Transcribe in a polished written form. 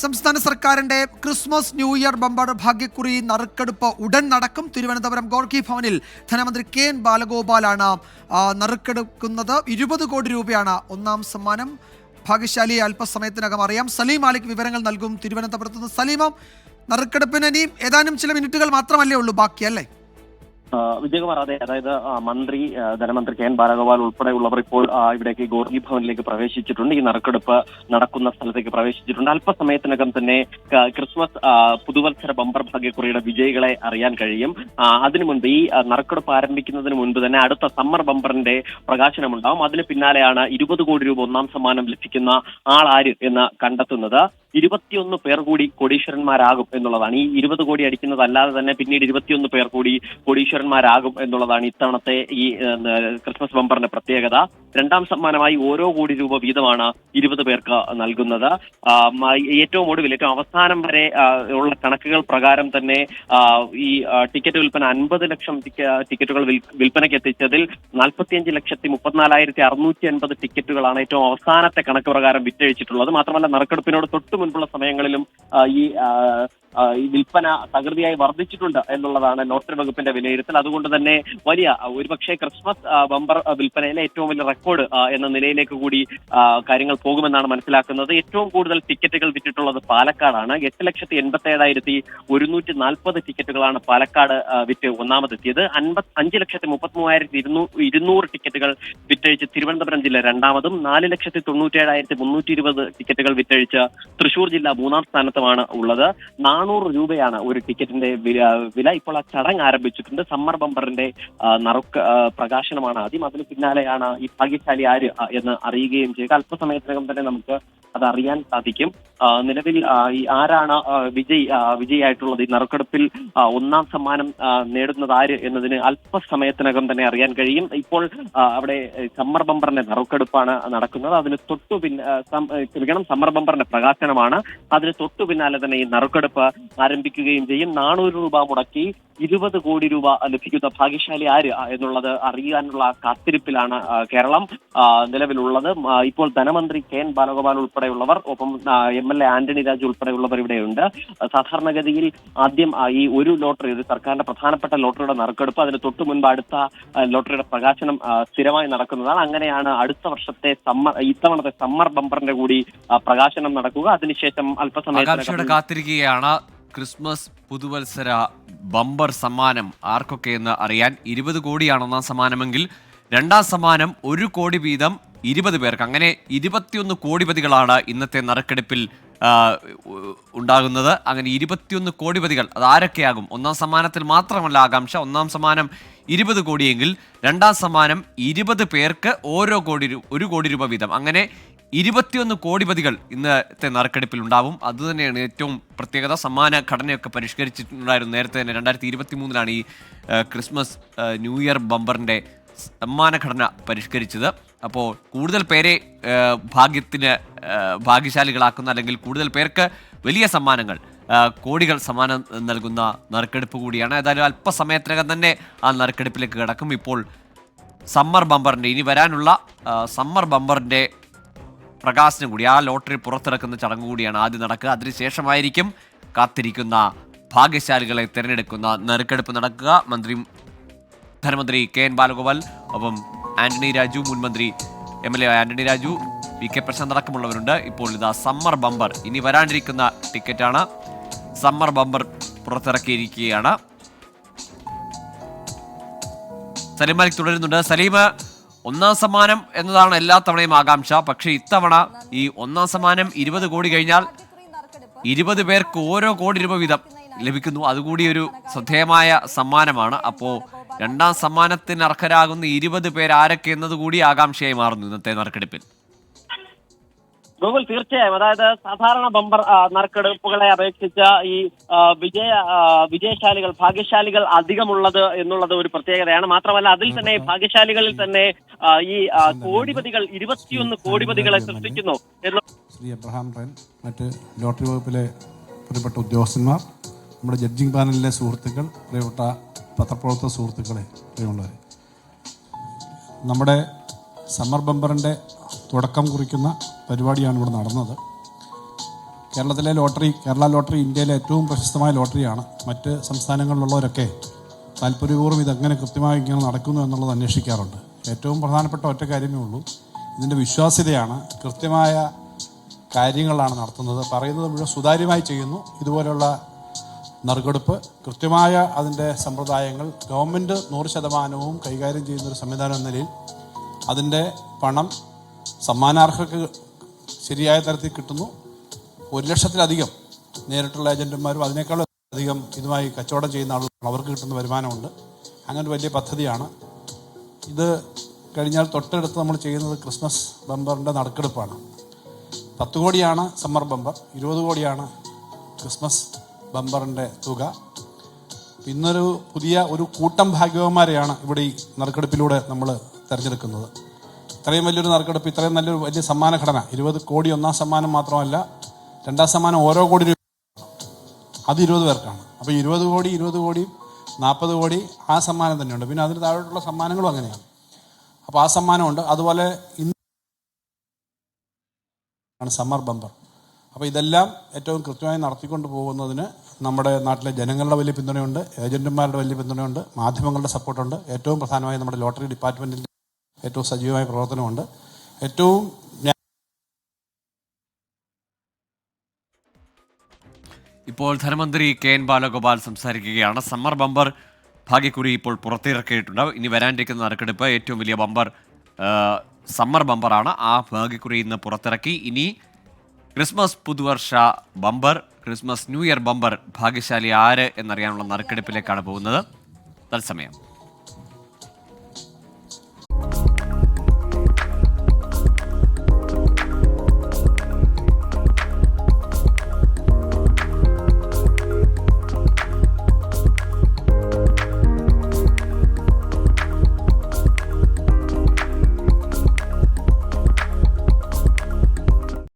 സംസ്ഥാന സർക്കാരിന്റെ Christmas new year bumper ഭാഗ്യക്കുറി നറുക്കെടുപ്പ് ഉടൻ നടക്കും. തിരുവനന്തപുരം ഗോർഖി ഭവനിൽ ധനമന്ത്രി കെ.എൻ. ബാലഗോപാലാണ് നറുക്കെടുക്കുന്നത്. 20 കോടി രൂപയാണ് ഒന്നാം സമ്മാനം. ഭാഗ്യശാലിയെ അല്പസമയത്തിനകം അറിയാം. സലീം മാലിക് വിവരങ്ങൾ നൽകും തിരുവനന്തപുരത്ത് നിന്ന്. സലീമ, നറുക്കെടുപ്പിന് ഇനിയും ഏതാനും ചില മിനിറ്റുകൾ മാത്രമല്ലേ ഉള്ളൂ ബാക്കി, അല്ലേ? വിജയകുമാർ, അതെ. അതായത് ധനമന്ത്രി കെ.എൻ. ബാലഗോപാൽ ഉൾപ്പെടെയുള്ളവർ ഇപ്പോൾ ഇവിടേക്ക് ഗോർഖി ഭവനിലേക്ക് പ്രവേശിച്ചിട്ടുണ്ട്. ഈ നറുക്കെടുപ്പ് നടക്കുന്ന സ്ഥലത്തേക്ക് പ്രവേശിച്ചിട്ടുണ്ട്. അല്പസമയത്തിനകം തന്നെ ക്രിസ്മസ് പുതുവത്സര ബമ്പർ ഭാഗ്യക്കുറിയുടെ വിജയികളെ അറിയാൻ കഴിയും. അതിനു മുൻപ്, ഈ നറുക്കെടുപ്പ് ആരംഭിക്കുന്നതിന് മുൻപ് തന്നെ അടുത്ത സമ്മർ ബമ്പറിന്റെ പ്രകാശനമുണ്ടാവും. അതിന് പിന്നാലെയാണ് 20 കോടി രൂപ ഒന്നാം സമ്മാനം ലഭിക്കുന്ന ആളാര് എന്ന് കണ്ടെത്തുന്നത്. 21 പേർ കൂടി കോടീശ്വരന്മാരാകും എന്നുള്ളതാണ്. ഈ 20 കോടി അടിക്കുന്നതല്ലാതെ തന്നെ പിന്നീട് 21 പേർ കൂടി കോടീശ്വരന്മാരാകും എന്നുള്ളതാണ് ഇത്തവണത്തെ ഈ ക്രിസ്മസ് ബമ്പറിന്റെ പ്രത്യേകത. രണ്ടാം സമ്മാനമായി ഓരോ കോടി രൂപ വീതമാണ് 20 പേർക്ക് നൽകുന്നത്. ഏറ്റവും ഒടുവിൽ, ഏറ്റവും അവസാനം വരെ ഉള്ള കണക്കുകൾ പ്രകാരം തന്നെ ഈ ടിക്കറ്റ് വിൽപ്പന 50 ലക്ഷം ടിക്കറ്റുകൾ വിൽപ്പനയ്ക്ക് എത്തിച്ചതിൽ 45,34,650 ടിക്കറ്റുകളാണ് ഏറ്റവും അവസാനത്തെ കണക്ക് പ്രകാരം വിറ്റഴിച്ചിട്ടുള്ളത്. മാത്രമല്ല, നറുക്കെടുപ്പിനോട് തൊട്ടു മുൻപുള്ള സമയങ്ങളിലും ഈ വിൽപ്പന തകൃതിയായി വർദ്ധിച്ചിട്ടുണ്ട് എന്നുള്ളതാണ് ലോട്ടറി വകുപ്പിന്റെ വിലയിരുത്തൽ. അതുകൊണ്ട് തന്നെ ഒരുപക്ഷെ ക്രിസ്മസ് ബമ്പർ വിൽപ്പനയിലെ ഏറ്റവും വലിയ റെക്കോർഡ് എന്ന നിലയിലേക്ക് കൂടി കാര്യങ്ങൾ പോകുമെന്നാണ് മനസ്സിലാക്കുന്നത്. ഏറ്റവും കൂടുതൽ ടിക്കറ്റുകൾ വിറ്റിട്ടുള്ളത് പാലക്കാടാണ്. 8,87,140 ടിക്കറ്റുകളാണ് പാലക്കാട് വിറ്റ് ഒന്നാമതെത്തിയത്. 5,33,200 ടിക്കറ്റുകൾ വിറ്റഴിച്ച് തിരുവനന്തപുരം ജില്ല രണ്ടാമതും, 4,97,320 ടിക്കറ്റുകൾ വിറ്റഴിച്ച് തൃശൂർ ജില്ല മൂന്നാം സ്ഥാനത്തുമാണ് ഉള്ളത്. 400 രൂപയാണ് ഒരു ടിക്കറ്റിന്റെ വില. ഇപ്പോൾ ആ ചടങ്ങ് ആരംഭിച്ചിട്ടുണ്ട്. സമ്മർ ബമ്പറിന്റെ പ്രകാശനമാണ് ആദ്യം. അതിന് പിന്നാലെയാണ് ഈ ഭാഗ്യശാലി ആര് എന്ന് അറിയുകയും ചെയ്യുക. അല്പസമയത്തിനകം തന്നെ നമുക്ക് അത് അറിയാൻ സാധിക്കും. നിലവിൽ ഈ ആരാണ് വിജയിയായിട്ടുള്ളത്, ഈ നറുക്കെടുപ്പിൽ ഒന്നാം സമ്മാനം നേടുന്നത് ആര് എന്നതിന് അല്പസമയത്തിനകം തന്നെ അറിയാൻ കഴിയും. ഇപ്പോൾ അവിടെ സമ്മർ ബമ്പറിന്റെ നറുക്കെടുപ്പാണ് നടക്കുന്നത്. അതിന് സമ്മർ ബമ്പറിന്റെ പ്രകാശനമാണ്. അതിന് തൊട്ടു പിന്നാലെ തന്നെ ഈ നറുക്കെടുപ്പ് ആരംഭിക്കുകയും ചെയ്യും. 400 രൂപ മുടക്കി 20 കോടി രൂപ ലഭിക്കുന്ന ഭാഗ്യശാലി ആര് എന്നുള്ളത് അറിയാനുള്ള കാത്തിരിപ്പിലാണ് കേരളം നിലവിലുള്ളത്. ഇപ്പോൾ ധനമന്ത്രി കെ.എൻ. ബാലഗോപാൽ ഉൾപ്പെടെയുള്ളവർ, ഒപ്പം MLA ആന്റണി രാജു ഉൾപ്പെടെയുള്ളവർ ഇവിടെയുണ്ട്. സാധാരണഗതിയിൽ ആദ്യം ഈ ഒരു സർക്കാരിന്റെ പ്രധാനപ്പെട്ട ലോട്ടറിയുടെ നറുക്കെടുപ്പ്, അതിന് തൊട്ടു മുൻപ് അടുത്ത ലോട്ടറിയുടെ പ്രകാശനം സ്ഥിരമായി നടക്കുന്നതാണ്. അങ്ങനെയാണ് അടുത്ത വർഷത്തെ ഇത്തവണത്തെ സമ്മർ ബമ്പറിന്റെ കൂടി പ്രകാശനം നടക്കുക. അതിനുശേഷം അല്പസമയത്ത് കാത്തിരിക്കുകയാണ് ക്രിസ്മസ് പുതുവത്സര ബമ്പർ സമ്മാനം ആർക്കൊക്കെയെന്ന് അറിയാൻ. 20 കോടിയാണ് ഒന്നാം സമ്മാനമെങ്കിൽ രണ്ടാം സമ്മാനം 1 കോടി വീതം 20 പേർക്ക്. അങ്ങനെ 21 കോടിപതികളാണ് ഇന്നത്തെ നറുക്കെടുപ്പിൽ ഉണ്ടാകുന്നത്. അങ്ങനെ 21 കോടിപതികൾ അത് ആരൊക്കെയാകും? ഒന്നാം സമ്മാനത്തിൽ മാത്രമല്ല ആകാംക്ഷ. ഒന്നാം സമ്മാനം 20 കോടിയെങ്കിൽ രണ്ടാം സമ്മാനം 20 പേർക്ക് 1 കോടി രൂപ വീതം. അങ്ങനെ 21 കോടിപതികൾ ഇന്നത്തെ നറുക്കെടുപ്പിൽ ഉണ്ടാവും. അതുതന്നെയാണ് ഏറ്റവും പ്രത്യേകത. സമ്മാന ഘടനയൊക്കെ പരിഷ്കരിച്ചിട്ടുണ്ടായിരുന്നു നേരത്തെ തന്നെ. 2023 ഈ ക്രിസ്മസ് ന്യൂ ഇയർ ബമ്പറിൻ്റെ സമ്മാനഘടന പരിഷ്കരിച്ചത്. അപ്പോൾ കൂടുതൽ പേരെ ഭാഗ്യശാലികളാക്കുന്ന, അല്ലെങ്കിൽ കൂടുതൽ പേർക്ക് വലിയ സമ്മാനങ്ങൾ, കോടികൾ സമ്മാനം നൽകുന്ന നറുക്കെടുപ്പ് കൂടിയാണ്. ഏതായാലും അല്പസമയത്തിനകം തന്നെ ആ നറുക്കെടുപ്പിലേക്ക് കിടക്കും. ഇപ്പോൾ സമ്മർ ബമ്പറിൻ്റെ, ഇനി വരാനുള്ള സമ്മർ ബമ്പറിൻ്റെ പ്രകാശനം കൂടി, ആ ലോട്ടറി പുറത്തിറക്കുന്ന ചടങ്ങ് കൂടിയാണ് ആദ്യം നടക്കുക. അതിനുശേഷമായിരിക്കും കാത്തിരിക്കുന്ന ഭാഗ്യശാലികളെ തിരഞ്ഞെടുക്കുന്ന നറുക്കെടുപ്പ് നടക്കുക. ധനമന്ത്രി കെ.എൻ. ബാലഗോപാൽ, ഒപ്പം ആന്റണി രാജു, മുൻമന്ത്രി MLA ആന്റണി രാജു, VK പ്രശാന്ത് അടക്കമുള്ളവരുണ്ട്. ഇപ്പോൾ ഇതാ സമ്മർ ബമ്പർ, ഇനി വരാനിരിക്കുന്ന ടിക്കറ്റാണ്. സമ്മർ ബമ്പർ പുറത്തിറക്കിയിരിക്കുകയാണ്. സലീം മാലിക് തുടരുന്നുണ്ട്. സലീം, ഒന്നാം സമ്മാനം എന്നതാണ് എല്ലാ തവണയും ആകാംക്ഷ. പക്ഷേ ഇത്തവണ ഈ ഒന്നാം സമ്മാനം 20 കോടി കഴിഞ്ഞാൽ 20 പേർക്ക് 1 കോടി രൂപ വീതം ലഭിക്കുന്നു. അതുകൂടി ഒരു ശ്രദ്ധേയമായ സമ്മാനമാണ്. അപ്പോൾ രണ്ടാം സമ്മാനത്തിന് അർഹരാകുന്ന 20 പേര് ആരൊക്കെ എന്നതുകൂടി ആകാംക്ഷയായി മാറുന്നു ഇന്നത്തെ നറുക്കെടുപ്പിൽ. ഗൂഗിൾ, തീർച്ചയായും. അതായത് സാധാരണ ബമ്പർ നറുക്കെടുപ്പുകളെ അപേക്ഷിച്ച് ഈ വിജയശാലികൾ, ഭാഗ്യശാലികൾ അധികമുള്ളത് എന്നുള്ളത് ഒരു പ്രത്യേകതയാണ്. മാത്രമല്ല, അതിൽ തന്നെ ഭാഗ്യശാലികളിൽ തന്നെ ഈ കോടിപതികൾ 21 കോടിപതികളെ സൃഷ്ടിക്കുന്നു. ശ്രീ എബ്രഹാം റൈൻ, മറ്റ് ലോട്ടറി വകുപ്പിലെ പ്രിയപ്പെട്ട ഉദ്യോഗസ്ഥന്മാർ, നമ്മുടെ ജഡ്ജിംഗ് പാനലിലെ സുഹൃത്തുക്കൾ, പ്രിയപ്പെട്ട പത്രപ്രവർത്തക സുഹൃത്തുക്കളെ, പ്രിയമുള്ളവരെ, നമ്മുടെ സമ്മർ ബമ്പറിൻ്റെ തുടക്കം കുറിക്കുന്ന പരിപാടിയാണ് ഇവിടെ നടന്നത്. കേരളത്തിലെ ലോട്ടറി, കേരള ലോട്ടറി ഇന്ത്യയിലെ ഏറ്റവും പ്രശസ്തമായ ലോട്ടറിയാണ്. മറ്റ് സംസ്ഥാനങ്ങളിലുള്ളവരൊക്കെ താല്പര്യപൂർവ്വം ഇതെങ്ങനെ കൃത്യമായി ഇങ്ങനെ നടക്കുന്നു എന്നുള്ളത് അന്വേഷിക്കാറുണ്ട്. ഏറ്റവും പ്രധാനപ്പെട്ട ഒറ്റ കാര്യമേ ഉള്ളൂ, ഇതിൻ്റെ വിശ്വാസ്യതയാണ്. കൃത്യമായ കാര്യങ്ങളാണ് നടത്തുന്നത്, പറയുന്നത് മുഴുവൻ സുതാര്യമായി ചെയ്യുന്നു. ഇതുപോലുള്ള നറുക്കെടുപ്പ് കൃത്യമായ അതിൻ്റെ സമ്പ്രദായങ്ങൾ ഗവൺമെൻറ് 100% കൈകാര്യം ചെയ്യുന്നൊരു സംവിധാനം എന്ന നിലയിൽ അതിൻ്റെ പണം സമ്മാനാർഹർക്ക് ശരിയായ തരത്തിൽ കിട്ടുന്നു. 1 ലക്ഷത്തിലധികം നേരിട്ടുള്ള ഏജന്റുമാരും അതിനേക്കാളും അധികം ഇതുമായി കച്ചവടം ചെയ്യുന്ന ആളുകൾ അവർക്ക് കിട്ടുന്ന വരുമാനമുണ്ട്. അങ്ങനെ വലിയ പദ്ധതിയാണ് ഇത്. കഴിഞ്ഞാൽ തൊട്ടടുത്ത് നമ്മൾ ചെയ്യുന്നത് ക്രിസ്മസ് ബമ്പറിൻ്റെ നറുക്കെടുപ്പാണ്. 10 കോടിയാണ് സമ്മർ ബമ്പർ, 20 കോടിയാണ് ക്രിസ്മസ് ബമ്പറിൻ്റെ തുക. ഇന്നൊരു പുതിയ ഒരു കൂട്ടം ഭാഗ്യവാന്മാരെയാണ് ഇവിടെ ഈ നറുക്കെടുപ്പിലൂടെ നമ്മൾ തിരഞ്ഞെടുക്കുന്നത്. ഇത്രയും വലിയൊരു നറുക്കെടുപ്പ്, ഇത്രയും നല്ലൊരു വലിയ സമ്മാന ഘടന, 20 കോടി ഒന്നാം സമ്മാനം മാത്രമല്ല, 2ാം സമ്മാനം ഓരോ കോടി രൂപ, അത് 20 പേർക്കാണ്. അപ്പോൾ 20 കോടി 40 കോടി ആ സമ്മാനം തന്നെയുണ്ട്. പിന്നെ അതിന് താഴോട്ടുള്ള സമ്മാനങ്ങളും അങ്ങനെയാണ്. അപ്പോൾ ആ സമ്മാനമുണ്ട്. അതുപോലെ ഇന്ന് സമ്മർ ബമ്പർ. അപ്പോൾ ഇതെല്ലാം ഏറ്റവും കൃത്യമായി നടത്തിക്കൊണ്ട് പോകുന്നതിന് നമ്മുടെ നാട്ടിലെ ജനങ്ങളുടെ വലിയ പിന്തുണയുണ്ട്, ഏജന്റുമാരുടെ വലിയ പിന്തുണയുണ്ട്, മാധ്യമങ്ങളുടെ സപ്പോർട്ടുണ്ട്. ഏറ്റവും പ്രധാനമായി നമ്മുടെ ലോട്ടറി ഡിപ്പാർട്ട്മെൻറ്റിൻ്റെ ഏറ്റവും സജീവമായ പ്രവർത്തനമുണ്ട്. ഏറ്റവും ഇപ്പോൾ ധനമന്ത്രി കെ.എൻ. ബാലഗോപാൽ സംസാരിക്കുകയാണ്. സമ്മർ ബമ്പർ ഭാഗ്യക്കുറി ഇപ്പോൾ പുറത്തിറക്കിയിട്ടുണ്ട്. ഇനി വരാനിരിക്കുന്ന നറുക്കെടുപ്പ് ഏറ്റവും വലിയ ബമ്പർ സമ്മർ ബമ്പറാണ്. ആ ഭാഗ്യക്കുറി ഇന്ന് പുറത്തിറക്കി. ഇനി ക്രിസ്മസ് പുതുവർഷ bumper, Christmas new year bumper ഭാഗ്യശാലി ആര് എന്നറിയാനുള്ള നറുക്കെടുപ്പിലേക്കാണ് പോകുന്നത്. തത്സമയം